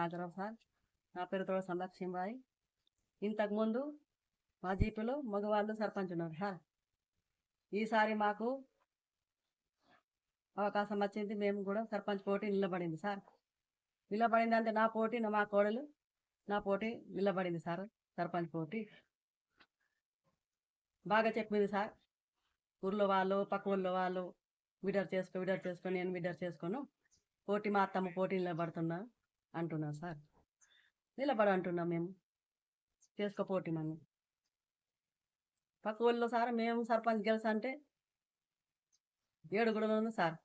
Nagarao sir. నా పేరు తోడ సంలక్ష్మీబాయి. ఇంతకుముందు మా జీపులో మగవాళ్ళు సర్పంచ్ ఉన్నారు సార్. ఈసారి మాకు అవకాశం వచ్చింది, మేము కూడా సర్పంచ్ పోటీ నిలబడింది సార్. నిలబడింది అంటే నా పోటీ మా కోడలు నా పోటీ నిలబడింది సార్. సర్పంచ్ పోటీ బాగా చెప్పింది సార్. ఊర్లో వాళ్ళు పక్క ఊళ్ళో వాళ్ళు విడర్ చేసుకో నేను విడర్ చేసుకోను, పోటీ మా అత్తమ్మ పోటీ నిలబడుతున్నా అంటున్నా సార్. నిలబడంటున్నాం మేము, చేసుకో పోటీ మనం పక్క ఊళ్ళో సార్. మేము సర్పంచ్ గెలిచి అంటే 7 గుడలు సార్.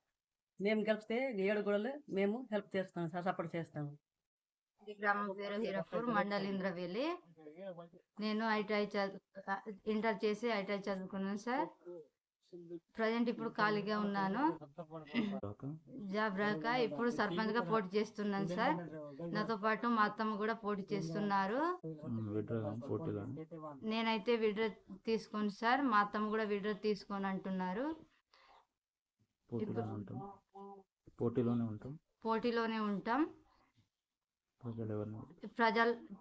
మేము గెలిపితే 7 గుడలు మేము హెల్ప్ చేస్తాం సార్, సపోర్ట్ చేస్తాము. గ్రామం పేరు హీరాపూర్, మండల్ ఇంద్రవేలి. నేను ఇంటర్ చేసి ఐటీఐ చదువుకున్నాను సార్. ప్రజెంట్ ఇప్పుడు ఖాళీగా ఉన్నాను, జాబ్ రాక ఇప్పుడు సర్పంచ్ గా పోటీ చేస్తున్నాను సార్. నాతో పాటు మా అత్తమ్మ కూడా పోటీ చేస్తున్నారు. నేనైతే విడ్రా తీసుకోను సార్, మా అత్తమ్మ కూడా విడ్రా తీసుకోని అంటున్నారు. పోటీలోనే ఉంటాం.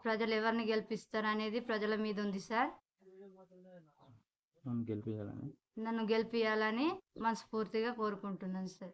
ప్రజలు ఎవరిని గెలిపిస్తారు అనేది ప్రజల మీద ఉంది సార్. నన్ను గెలిపియాలని మనస్ఫూర్తిగా కోరుకుంటున్నాను సార్.